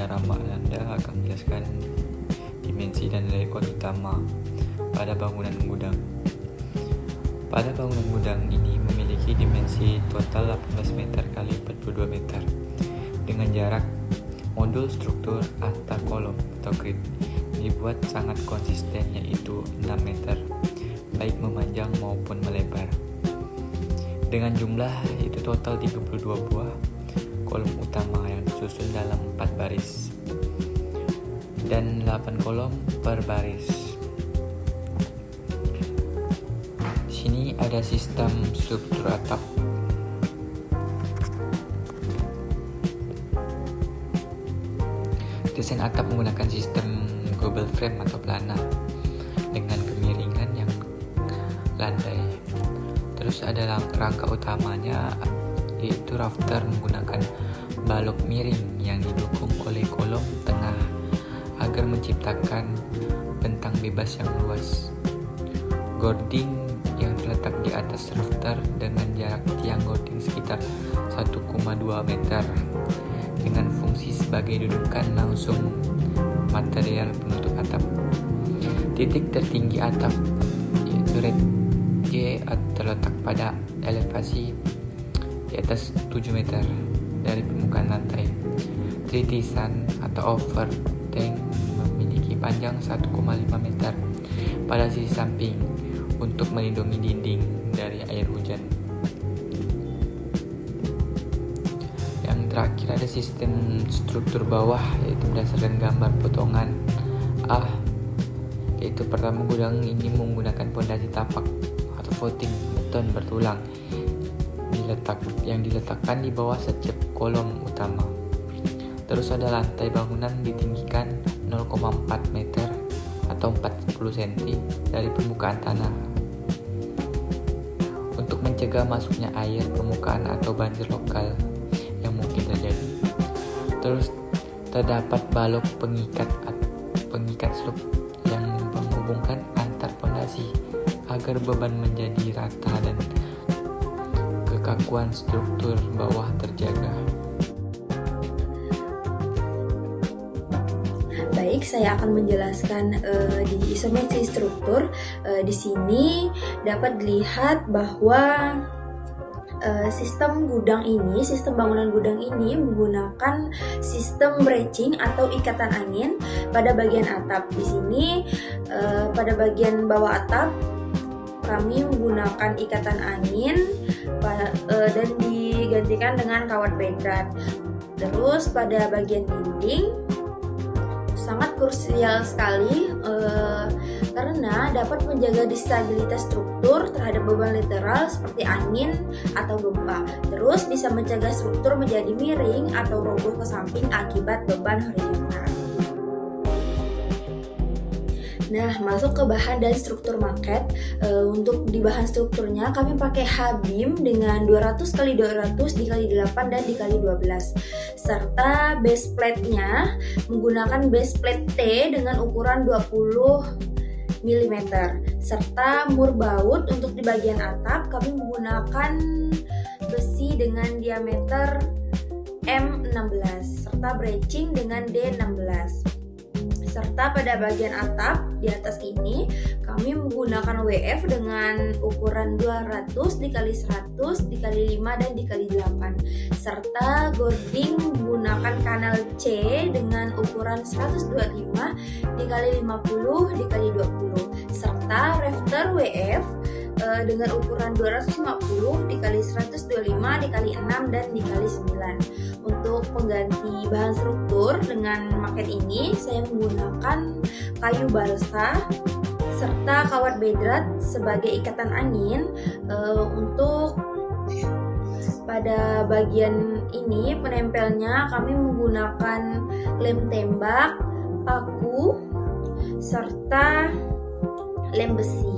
saya Rama Ananda akan menjelaskan dimensi dan layout utama pada bangunan gudang. Pada bangunan gudang ini memiliki dimensi total 18 meter x 42 meter dengan jarak modul struktur antar kolom atau grid dibuat sangat konsisten, yaitu 6 meter baik memanjang maupun melebar, dengan jumlah itu total 32 buah kolom utama yang disusun dalam 4 baris dan 8 kolom per baris. Di sini ada sistem struktur atap. Desain atap menggunakan sistem gable frame atau pelana dengan kemiringan yang landai. Terus ada rangka utamanya, yaitu rafter menggunakan balok miring yang didukung oleh kolom tengah agar menciptakan bentang bebas yang luas. Gording yang terletak di atas rafter dengan jarak tiang gording sekitar 1,2 meter dengan fungsi sebagai dudukan langsung material penutup atap. Titik tertinggi atap yaitu red J terletak pada elevasi di atas 7 meter dari permukaan lantai. Tritisan atau overhang memiliki panjang 1,5 meter pada sisi samping untuk melindungi dinding dari air hujan. Yang terakhir ada sistem struktur bawah, yaitu berdasarkan gambar potongan A. Yaitu pertama, gudang ini menggunakan pondasi tapak atau footing beton bertulang yang diletakkan di bawah setiap kolom utama. Terus ada lantai bangunan ditinggikan 0,4 meter atau 40 cm dari permukaan tanah untuk mencegah masuknya air permukaan atau banjir lokal yang mungkin terjadi. Terus terdapat balok pengikat slope yang menghubungkan antar pondasi agar beban menjadi rata dan kekakuan struktur bawah terjaga. Baik, saya akan menjelaskan di isometri struktur. Di sini dapat dilihat bahwa sistem bangunan gudang ini menggunakan sistem bracing atau ikatan angin pada bagian atap. Di sini pada bagian bawah atap kami menggunakan ikatan angin dan digantikan dengan kawat pedrat. Terus pada bagian dinding sangat krusial sekali karena dapat menjaga stabilitas struktur terhadap beban literal seperti angin atau gempa. Terus bisa mencegah struktur menjadi miring atau roboh ke samping akibat beban horizontal. Nah, masuk ke bahan dan struktur maket. Untuk di bahan strukturnya kami pakai H-beam dengan 200 x 200 dikali 8 dan dikali 12. Serta base plate-nya menggunakan base plate T dengan ukuran 20 mm. Serta mur baut untuk di bagian atap kami menggunakan besi dengan diameter M16 serta bracing dengan D16. Serta pada bagian atap di atas ini kami menggunakan WF dengan ukuran 200 dikali 100 dikali 5 dan dikali 8. Serta gording menggunakan kanal C dengan ukuran 125 dikali 50 dikali 20. Serta rafter WF dengan ukuran 250 dikali 125 dikali 6 dan dikali 9. Untuk pengganti bahan struktur dengan maket ini saya menggunakan kayu balsa serta kawat bedrat sebagai ikatan angin. Untuk pada bagian ini penempelnya kami menggunakan lem tembak, paku serta lem besi.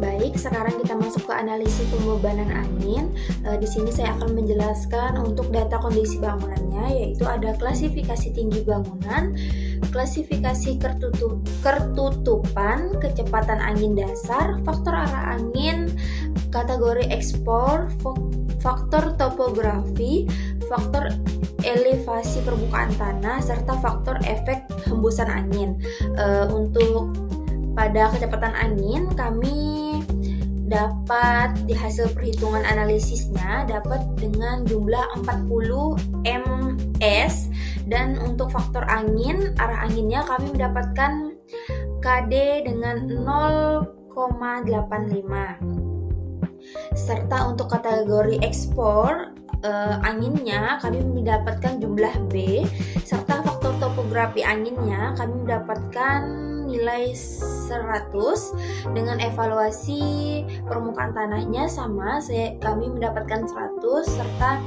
Baik, sekarang kita masuk ke analisis pembebanan angin. Di sini saya akan menjelaskan untuk data kondisi bangunannya, yaitu ada klasifikasi tinggi bangunan, klasifikasi ketutupan, kecepatan angin dasar, faktor arah angin, kategori ekspor, faktor topografi, faktor elevasi permukaan tanah serta faktor efek hembusan angin. Untuk pada kecepatan angin kami dapat di hasil perhitungan analisisnya dapat dengan jumlah 40 ms, dan untuk faktor angin, arah anginnya kami mendapatkan KD dengan 0,85. Serta untuk kategori ekspor anginnya kami mendapatkan jumlah B, serta faktor topografi anginnya kami mendapatkan nilai 100. Dengan evaluasi permukaan tanahnya sama, kami mendapatkan 100, serta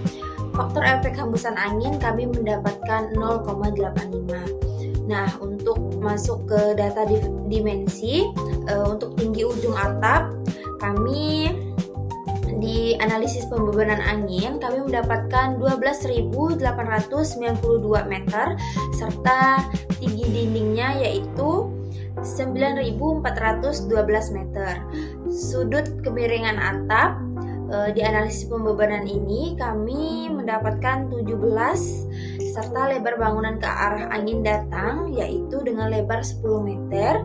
faktor efek hembusan angin kami mendapatkan 0,85. Nah, untuk masuk ke data dimensi, untuk tinggi ujung atap kami di analisis pembebanan angin kami mendapatkan 12.892 meter, serta tinggi dindingnya yaitu 9.412 meter. Sudut kemiringan atap di analisis pembebanan ini kami mendapatkan 17, serta lebar bangunan ke arah angin datang yaitu dengan lebar 10 meter,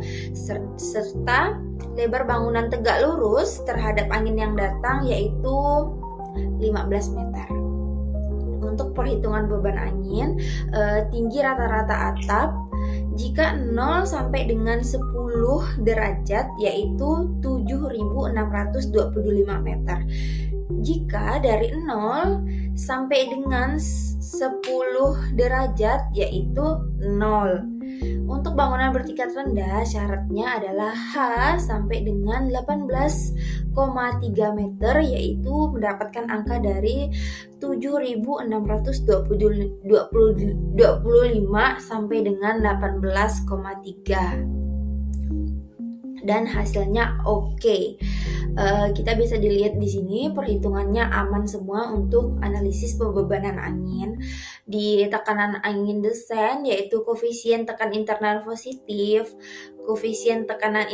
serta lebar bangunan tegak lurus terhadap angin yang datang yaitu 15 meter. Untuk perhitungan beban angin, tinggi rata-rata atap jika 0 sampai dengan 10 derajat yaitu 7.625 meter. Jika dari 0 sampai dengan 10 derajat yaitu 0. Untuk bangunan bertingkat rendah syaratnya adalah H sampai dengan 18,3 meter yaitu mendapatkan angka dari 7.625 sampai dengan 18,3. Dan hasilnya oke. Kita bisa dilihat di sini perhitungannya aman semua untuk analisis pembebanan angin. Di tekanan angin desain yaitu koefisien tekan internal positif, koefisien tekanan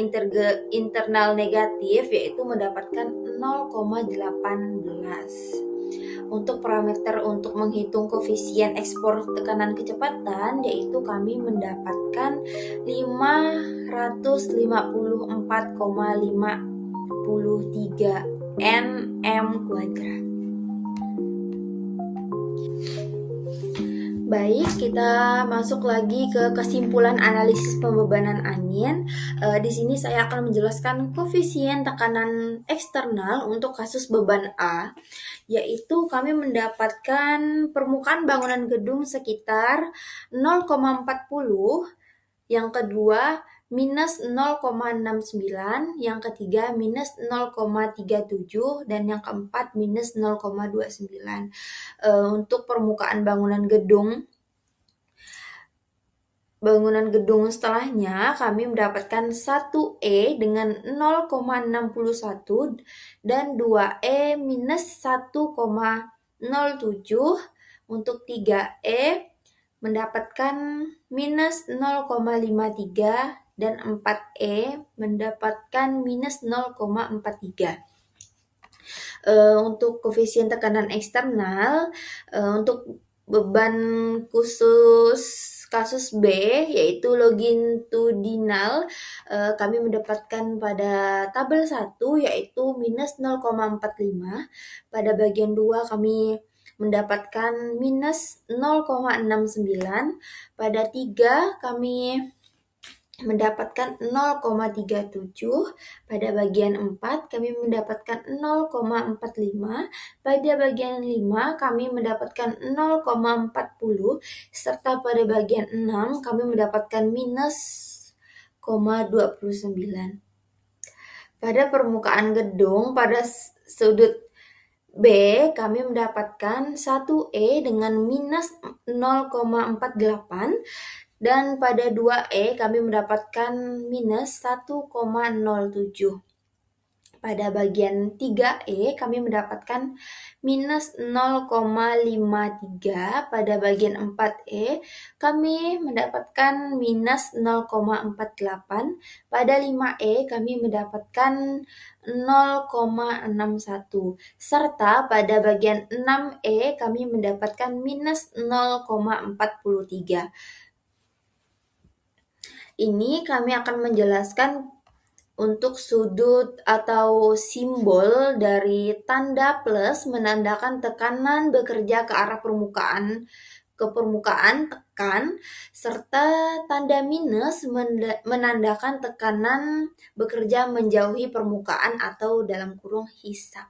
internal negatif yaitu mendapatkan 0,18. Untuk parameter untuk menghitung koefisien ekspor tekanan kecepatan yaitu kami mendapatkan 554,53 nm kuadrat. Baik, kita masuk lagi ke kesimpulan analisis pembebanan angin. Di sini saya akan menjelaskan koefisien tekanan eksternal untuk kasus beban A, yaitu kami mendapatkan permukaan bangunan gedung sekitar 0,40, yang kedua minus 0,69, yang ketiga minus 0,37, dan yang keempat minus 0,29. Untuk permukaan bangunan gedung setelahnya kami mendapatkan 1E dengan 0,61 dan 2E minus 1,07. Untuk 3E mendapatkan minus 0,53 dan 4E mendapatkan minus 0,43. Untuk koefisien tekanan eksternal, untuk beban khusus kasus B yaitu longitudinal, kami mendapatkan pada tabel 1 yaitu minus 0,45. Pada bagian 2 kami mendapatkan minus 0,69. Pada 3 kami mendapatkan 0,37. Pada bagian 4 kami mendapatkan 0,45. Pada bagian 5 kami mendapatkan 0,40, serta pada bagian 6 kami mendapatkan minus 0,29. Pada permukaan gedung pada sudut B kami mendapatkan 1E dengan minus 0,48, dan pada 2E kami mendapatkan minus 1,07. Pada bagian 3E kami mendapatkan minus 0,53. Pada bagian 4E kami mendapatkan minus 0,48. Pada 5E kami mendapatkan 0,61. Serta pada bagian 6E kami mendapatkan minus 0,43. Ini kami akan menjelaskan untuk sudut atau simbol dari tanda plus menandakan tekanan bekerja ke arah permukaan tekan, serta tanda minus menandakan tekanan bekerja menjauhi permukaan atau dalam kurung hisap.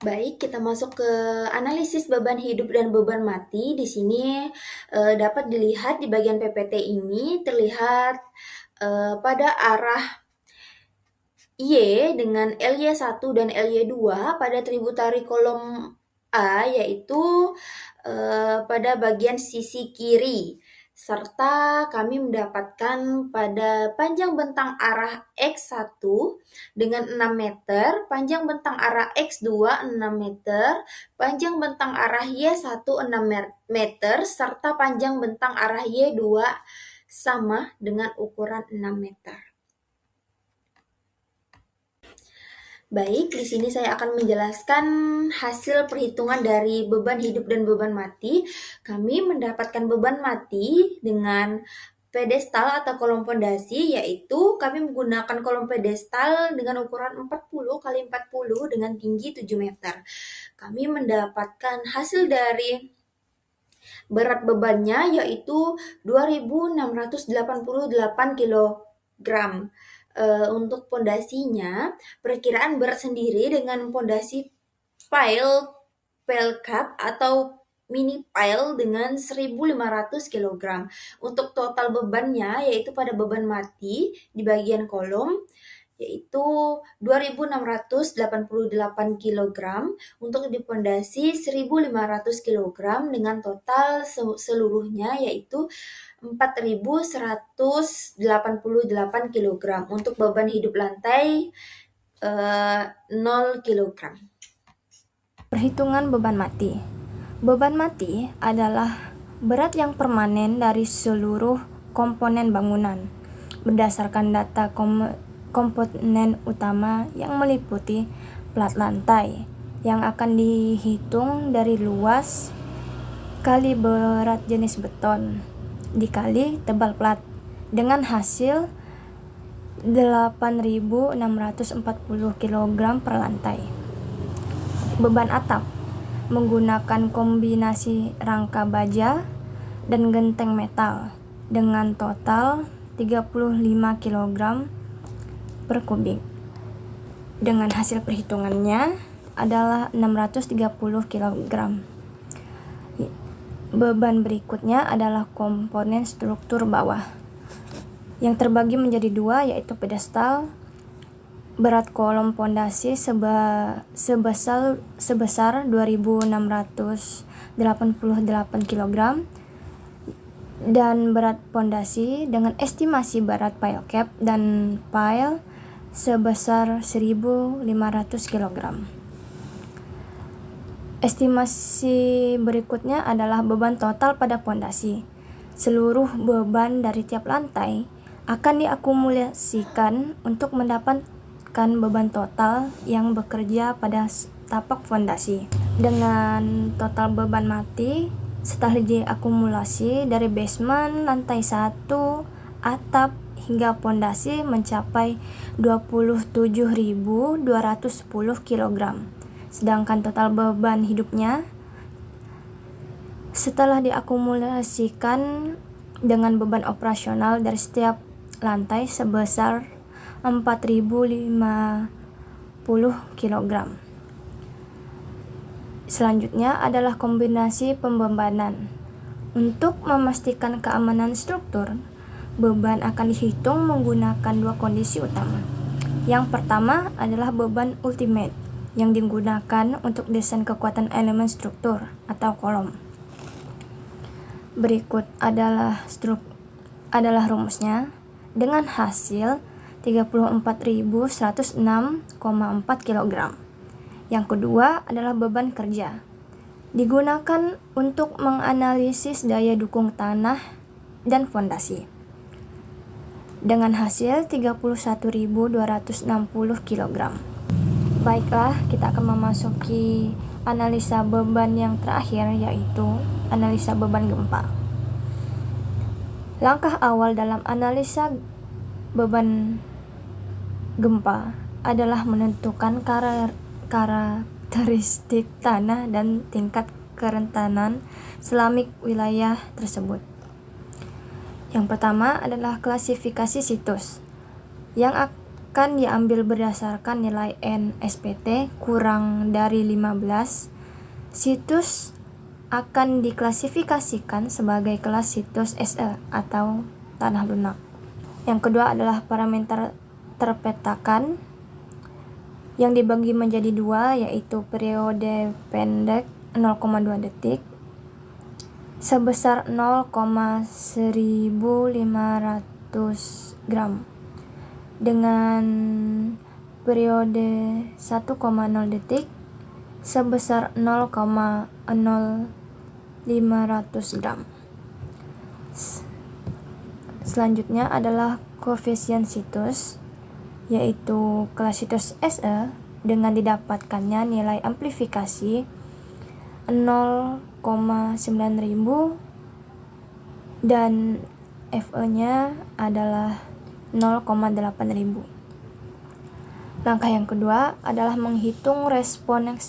Baik, kita masuk ke analisis beban hidup dan beban mati. Di sini dapat dilihat di bagian PPT ini terlihat pada arah Y dengan LY1 dan LY2 pada tributari kolom A, yaitu pada bagian sisi kiri. Serta kami mendapatkan pada panjang bentang arah X1 dengan 6 meter, panjang bentang arah X2 6 meter, panjang bentang arah Y1 6 meter, serta panjang bentang arah Y2 sama dengan ukuran 6 meter. Baik, di sini saya akan menjelaskan hasil perhitungan dari beban hidup dan beban mati. Kami mendapatkan beban mati dengan pedestal atau kolom pondasi, yaitu kami menggunakan kolom pedestal dengan ukuran 40 x 40 dengan tinggi 7 meter. Kami mendapatkan hasil dari berat bebannya yaitu 2.688 kg. Untuk pondasinya, perkiraan berat sendiri dengan pondasi pile cup atau mini pile dengan 1.500 kg. Untuk total bebannya yaitu pada beban mati di bagian kolom yaitu 2.688 kg, untuk di pondasi 1.500 kg dengan total seluruhnya yaitu 4.188 kg. Untuk beban hidup lantai 0 kg. Perhitungan beban mati. Beban mati adalah berat yang permanen dari seluruh komponen bangunan berdasarkan data komponen utama yang meliputi plat lantai yang akan dihitung dari luas kali berat jenis beton dikali tebal plat dengan hasil 8.640 kg per lantai. Beban atap menggunakan kombinasi rangka baja dan genteng metal dengan total 35 kg per kubik. Dengan hasil perhitungannya adalah 630 kg. Beban berikutnya adalah komponen struktur bawah yang terbagi menjadi dua, yaitu pedestal. Berat kolom pondasi sebesar 2.688 kg dan berat pondasi dengan estimasi berat pile cap dan pile sebesar 1.500 kg. Estimasi berikutnya adalah beban total pada pondasi. Seluruh beban dari tiap lantai akan diakumulasikan untuk mendapatkan beban total yang bekerja pada tapak fondasi. Dengan total beban mati setelah diakumulasi dari basement, lantai 1, atap hingga pondasi mencapai 27.210 kg. Sedangkan total beban hidupnya setelah diakumulasikan dengan beban operasional dari setiap lantai sebesar 4.050 kg. Selanjutnya adalah kombinasi pembebanan. Untuk memastikan keamanan struktur, beban akan dihitung menggunakan dua kondisi utama. Yang pertama adalah beban ultimate yang digunakan untuk desain kekuatan elemen struktur atau kolom. Berikut adalah rumusnya. Dengan hasil 34.106,4 kg. Yang kedua adalah beban kerja. Digunakan untuk menganalisis daya dukung tanah dan fondasi. Dengan hasil 31.260 kg. Baiklah, kita akan memasuki analisa beban yang terakhir, yaitu analisa beban gempa. Langkah awal dalam analisa beban gempa adalah menentukan karakteristik tanah dan tingkat kerentanan selamik wilayah tersebut. Yang pertama adalah klasifikasi situs, yang akan diambil berdasarkan nilai NSPT kurang dari 15. Situs akan diklasifikasikan sebagai kelas situs SE atau tanah lunak. Yang kedua adalah parameter terpetakan, yang dibagi menjadi dua, yaitu periode pendek 0,2 detik sebesar 0,1500 gram dengan periode 1,0 detik sebesar 0,0500 gram. Selanjutnya adalah koefisien situs, yaitu kelas situs SE dengan didapatkannya nilai amplifikasi 0,9000 dan FE-nya adalah 0,8000. Langkah yang kedua adalah menghitung respon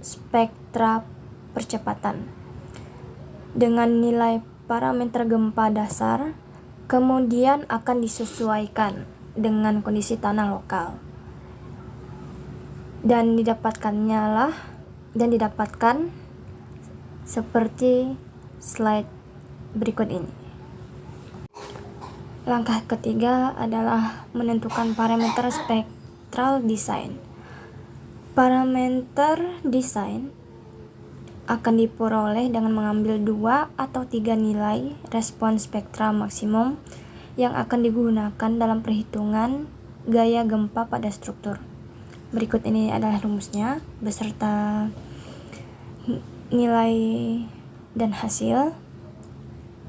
spektra percepatan dengan nilai parameter gempa dasar, kemudian akan disesuaikan dengan kondisi tanah lokal dan didapatkan seperti slide berikut ini. Langkah ketiga adalah menentukan parameter spektral design. Parameter desain akan diperoleh dengan mengambil 2 atau 3 nilai respon spektral maksimum yang akan digunakan dalam perhitungan gaya gempa pada struktur. Berikut ini adalah rumusnya beserta nilai dan hasil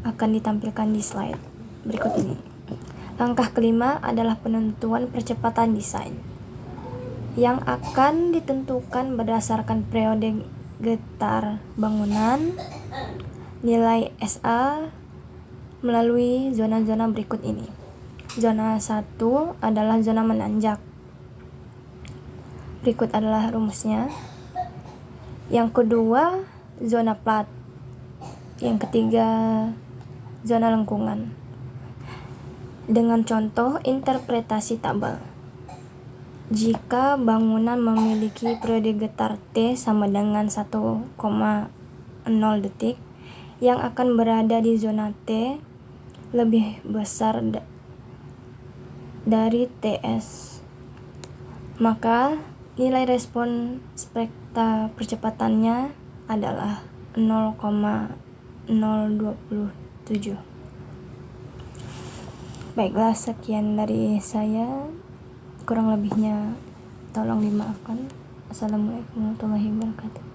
akan ditampilkan di slide berikut ini. Langkah kelima adalah penentuan percepatan desain yang akan ditentukan berdasarkan periode getar bangunan, nilai SA melalui zona-zona berikut ini. Zona 1 adalah zona menanjak. Berikut adalah rumusnya. Yang kedua, zona plat. Yang ketiga, zona lengkungan. Dengan contoh interpretasi tabel. Jika bangunan memiliki periode getar T sama dengan 1,0 detik, yang akan berada di zona T lebih besar dari TS, maka nilai respon spektra percepatannya adalah 0,027. Baiklah, sekian dari saya. Kurang lebihnya tolong dimaafkan. Assalamualaikum warahmatullahi wabarakatuh.